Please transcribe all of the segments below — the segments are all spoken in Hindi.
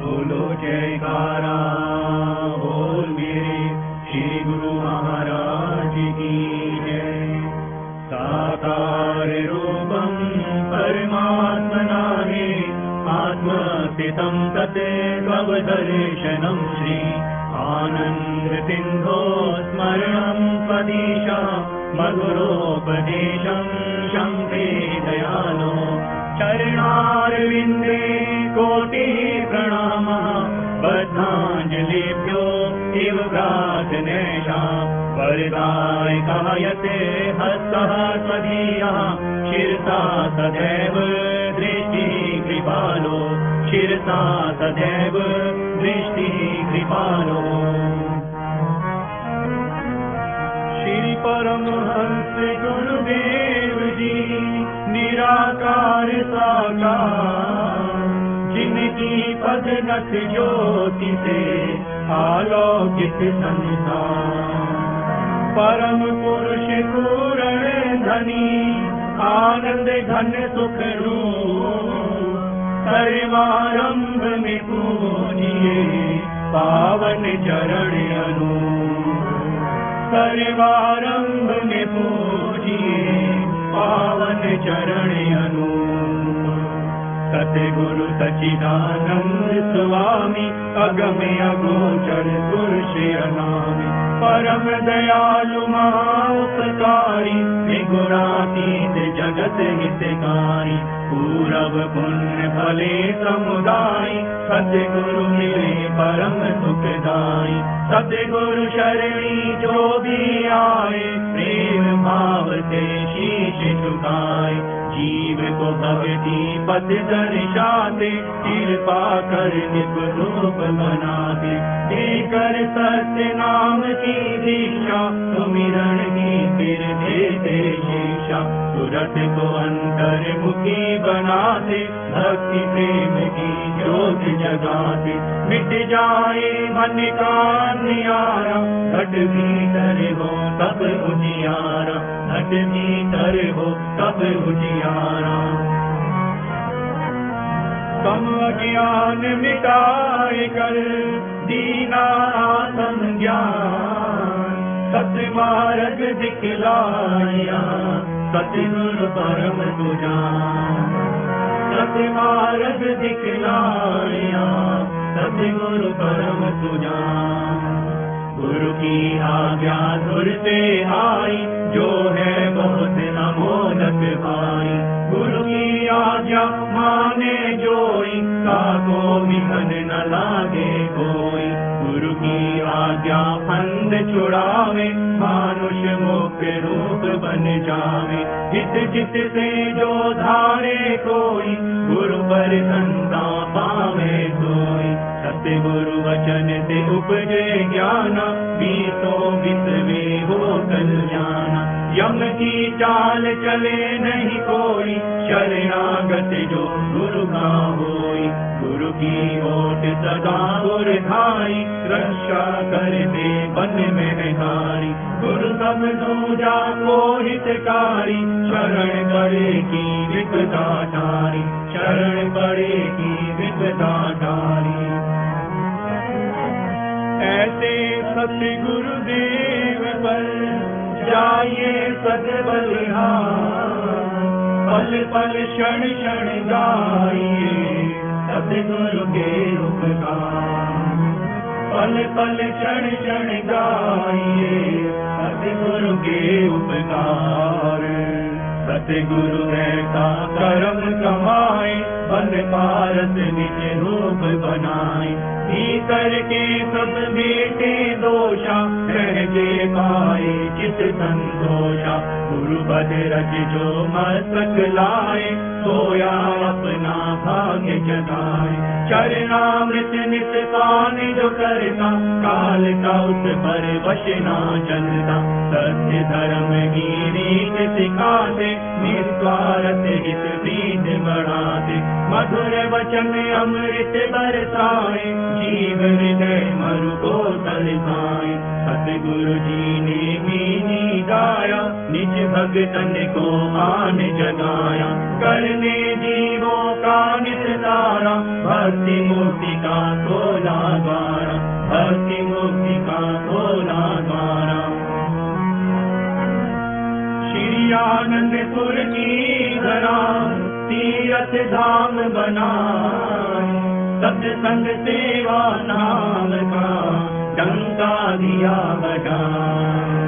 बोलो जयकारा बोल मेरे श्री गुरु महाराज की जय। साकार रूपं परमात्मनामे आत्मस्थितं तत्त्वदर्शनं श्री आनंद सिंधो स्मरणं पदीशा मधुरोपदेशं शंखे दयालो चरणारविंदे कोटि प्रणामः बद्धांजलिभ्यो इव प्रार्थनेशा वरदाय कायते हस्तः त्वदीयः शिरसा सदैव दृष्टि कृपालो शिरसा सदैव दृष्टि कृपालो। श्री परमहंस गुरुदेव जी निराकार साकार जिनकी पद नख ज्योति से आलोकित संसार परम पुरुष पूर्ण धनी आनंद घन सुख रूप सर्वारंभ में पूजिए पावन चरण अनूप सर्वारंभ में पूजिए पावन चरण अनूप। सतगुरु सच्चिदानंद स्वामी अगम अगोचर पुरुष अनामि परम दयालु महाउपकारी त्रिगुणातीत जगत हितकारी पूरब पुण्य फले समुदाय सतगुरु मिले परम सुखदाई। सतगुरु शरणी जो भी आए प्रेम भाव से शीश झुकाए जीव को भक्ति पथ दर्शाते कृपा कर निप रूप बनाते देकर सत्य नाम की दीक्षा सुमिरन की फिर देते शिक्षा सूरत को अंतर्मुखी बनाते भक्ति प्रेम की ज्योत जगाते मिट जाए मन का अंधियारा घट भीतर हो तब उजियारा घट भीतर हो तब उजियारा। कम अज्ञान मिटाए कर दीना संज्ञान सतमार्ग दिखलाया सतगुरु परम तुझान सतमार्ग दिखलाया सतगुरु परम तुझान। गुरु की आज्ञा धुर से आई जो है बहुत अमोलक भाई गुरु की आज्ञा माने जोई काको विघन न लागे कोई गुरु की आज्ञा फंद छुड़ावे मानुष मुख्य रूप बन जावे हित चित से जो धारे कोई गुरु पर संता पावे कोई। सतगुरु वचन से उपजे ज्ञान बीसों बिसवे हो कल्याण यम की चाल चले नहीं कोई शरणागत जो गुरु का होई गुरु की ओट सदा गुर धारी रक्षा कर दे बन में हारी गुरु सब दूजा को हितकारी शरण पड़े की विपदा टारी शरण पड़े की विपदा टारी। ऐसे सतगुरु देव पर जाइए सतबलिहार पल पल क्षण क्षण गाइए सतगुरु के उपकार पल पल क्षण क्षण गाइए सतगुरु के उपकार। सतगुरु ऐसा कर्म कमाए बन पारस निज रूप बनाए भीतर के सब बेटे दोषा सहजे पाए चित संतोषा गुरु पद रच जो मस्तक लाए सोया अपना भाग्य जगाए चरणामृत नित पान जो करता काल का उस पर वश ना चलता सत्य धर्म की रीत सिखाते निस्वार्थ हित प्रीत बढ़ाते मधुर वचन अमृत बरसाए जीवन हृदय मरु को तरसाए। सतगुरु जी ने मीनी गाया निज भगतन को आन जगाया करने जीवों का निस्तारा भक्त भक्ति मुक्ति का खोला द्वारा, भक्ति मुक्ति का खोला द्वारा। श्री आनंदपुर की धरा तीरथ धाम बनाए, सत्संग सेवा नाम का डंका दिया बजाए,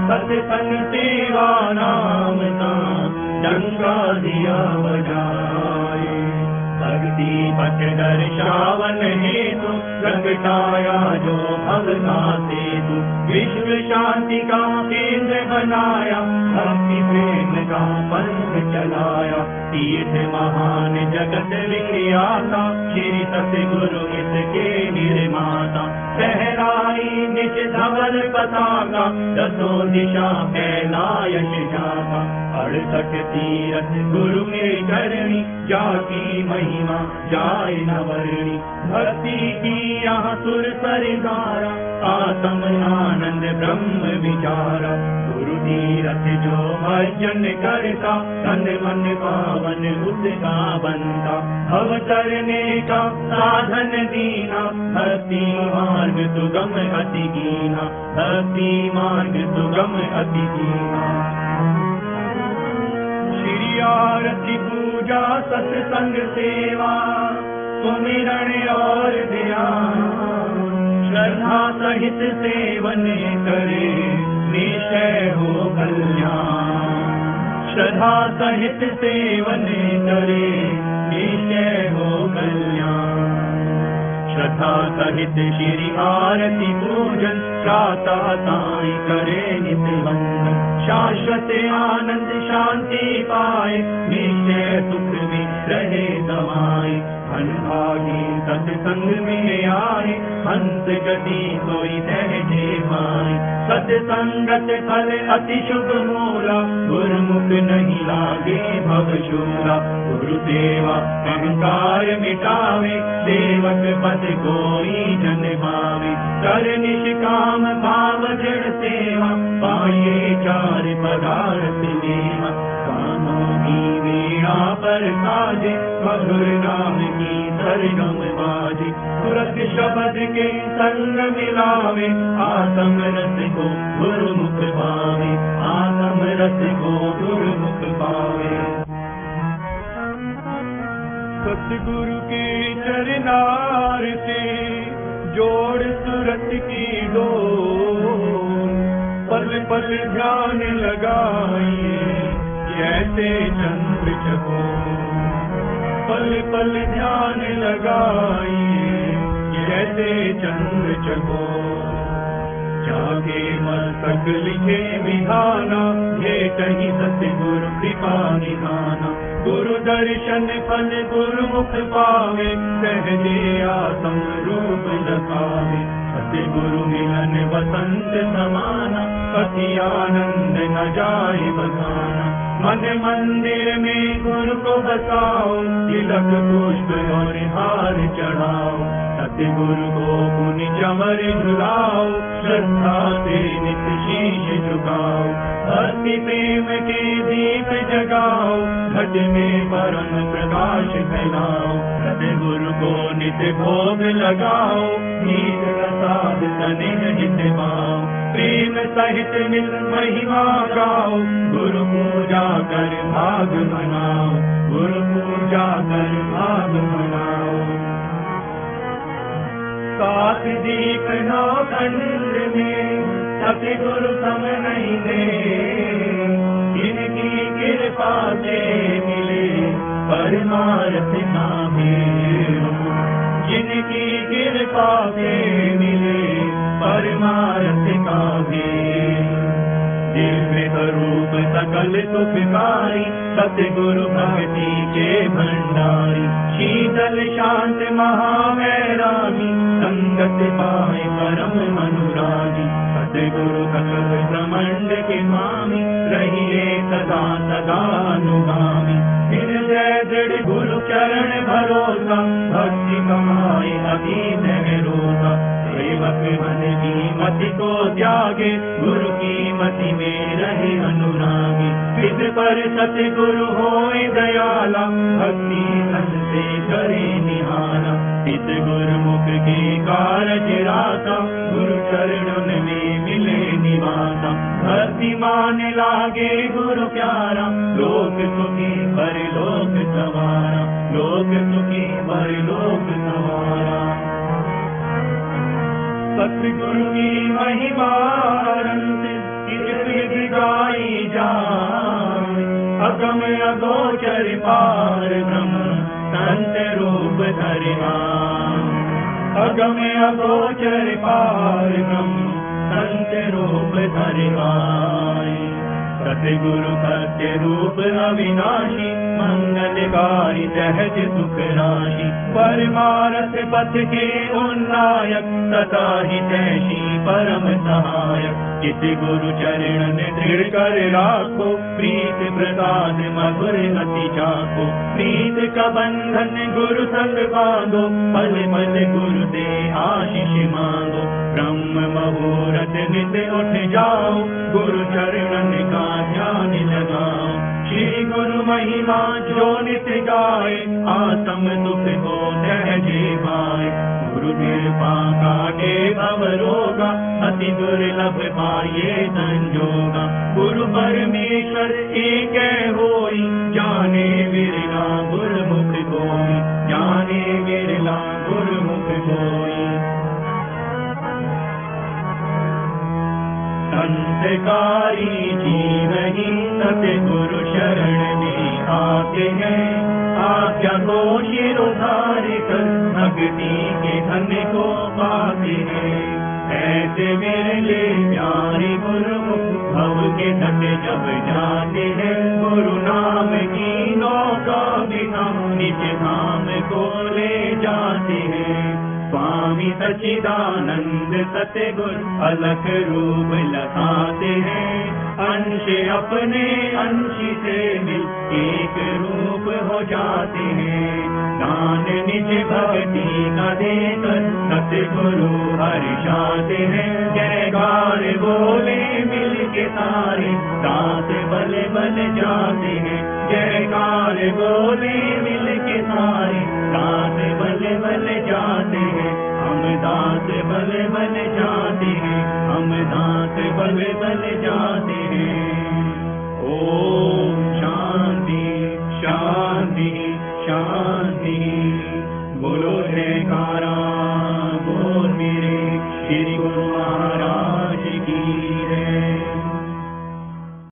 सत्संग सेवा नाम का डंका दिया बजाए। भक्ति पथ दर्शावन हेतु प्रगटाया जो भवता सेतु, विश्व शांति का केंद्र बनाया, भक्ति प्रेम का पंथ चलाया। तीर्थ महान जगत विख्याता, श्री सतगुरु इसके निर्माता। फहराई निज धवल पताका, दसों दिशा फैलायश जाता। 68 तीरथ गुरु में करनी, जाकी महिमा जाय न वर्णी। भक्ति की यहाँ सुर सरदारा, आत्म आनंद ब्रह्म विचारा। गुरु तीरथ जो भजन करता, तन मन पावन उसका बनता। भव तरने का साधन दीना, भक्ति मार्ग सुगम अति कीना, भक्ति मार्ग सुगम अति कीना। श्री आरती पूजा सत्संग सेवा, सुमिरन और ध्यान, श्रद्धा सहित सेवन करे, निश्चय हो कल्याण। श्रद्धा सहित सेवन करे, निश्चय हो कल्याण। श्रद्धा सहित श्री आरती पूजन, प्रातः साई करे नित वंदन। शाश्वत आनंद शांति पाए, निश्चय सुख में रहे समाये। भागी सत्संग में आए, हंस गति सोई सहजे पाए। सत्संगत फल अति शुभ मूला, गुरुमुख नहीं लागे भव शूला। गुरु सेवा अहंकार मिटावे, सेवक पद कोई जन पावे। कर निष्काम भाव दृढ़ सेवा, पाए चार पदार्थ लेवा। कानों की वीणा पर साजे, मधुर नाम की सरगम बाजे। सुरत शब्द के संग मिलावे, आत्म रस को गुरुमुख पावे। आत्म रस को गुरुमुख पावे। सतगुरु के चरनार से जोड़ सुरत की डोर, पल पल ध्यान लगाइए जैसे चंद्र चकोर। पल पल ध्यान लगाइए जैसे चंद्र चकोर। जाके मस्तक लिखे विधाना, भेट ही सतगुरु कृपा निधाना। गुरु दर्शन फल गुरुमुख पावे, सहजे आत्म रूप दखावे। सतगुरु मिलन वसंत समाना, अति आनंद न जाए बखाना। मन मंदिर में गुरु को बसाओ, तिलक पुष्प और हार चढ़ाओ। सतगुरु को पुनि चमर झुलाओ, श्रद्धा से नित शीश झुकाओ। भक्ति प्रेम के दीप जगाओ, घट में परम प्रकाश फैलाओ। सतगुरु को नित भोग लगाओ, नीत प्रसाद स्नेह हित पाओ। प्रेम सहित मिल महिमा गाओ, गुरु पूजा कर भाग मनाओ। गुरु पूजा कर भाग मनाओ। 7 दीप 9 खंड में सतगुरु सम नहीं दे। इनकी कृपा से मिले परमार्थ का भेद। जिनकी कृपा से मिले परमार्थ का भेद। दिव्य स्वरूप सकल सुखकारी, सतगुरु भक्ति के भंडारी। शीतल शांत महावैरागी, संगत पाए परम अनुरागी। सतगुरु सकल ब्रह्मांड के स्वामी, रहिए सदा सदा अनुगामी। हृदय दृढ़ गुरु चरण भरोसा, भक्ति कमाए अतीत है रोसा। सेवक मन की मति को त्यागे, गुरु की मति में रहे अनुरागी। विद पर सतगुरु होए दयाला, भक्ति धन से करे निहारा। हित गुरुमुख के कारज राता, गुरु चरणन में मिले निवासा। भक्ति मान लागे गुरु प्यारा, लोक सुखी परलोक सवारा, लोक सुखी परलोक सवारा। सतगुरु की महिमा अनंत, इस गाई जाए। अगम अगोचर पार ब्रह्म, संत रूप धरिया। अगम अगोचर पार ब्रह्म, संत रूप धरिवाए। सतगुरु सत्य रूप अविनाशी, मंगलकारी सहज सुख राशि। परमारथ पथ के उन्नायक, सदा हितैषी परम सहायक। चित गुरु चरणन दृढ़ कर राखो, प्रीत प्रसाद मधुर अति चाखो। प्रीत का बंधन गुरु संग बांधो, पल पल गुरु दे आशीष मांगो। ब्रह्म मुहूर्त नित उठ जाओ, गुरु चरणन का ध्यान लगाओ। श्री गुरु महिमा जो नित गाए, आत्म दुख को सहजे पाए। गुरु कृपा काटे भव रोगा, अति दुर्लभ पाए संजोगा। गुरु परमेश्वर एक होई, जाने विरला गुरुमुख कोई। जाने विरला गुरुमुख कोई। संतकारी जीव ही सतगुरु शरण में आते हैं। आज्ञा को शिरोधार कर, भक्ति के धन को पाते हैं। ऐसे विरले प्यारे गुरुमुख, भव के तट जब जाते हैं। गुरु नाम की नौका बिना, निज धाम को ले जाते हैं। स्वामी सच्चिदानंद सतगुरु, अलख रूप लखाते हैं। अंश अपने अंश से मिल, एक रूप हो जाते हैं। दान निज भक्ति का देकर, सतगुरु हर्षाते हैं। जयकार बोले मिल के सारे, दास बल बल जाते हैं। जयकार बोले मिल के सारे, दास बल बल जाते हैं। हम दास बल बल जाते हैं, हम दास बल बल जाते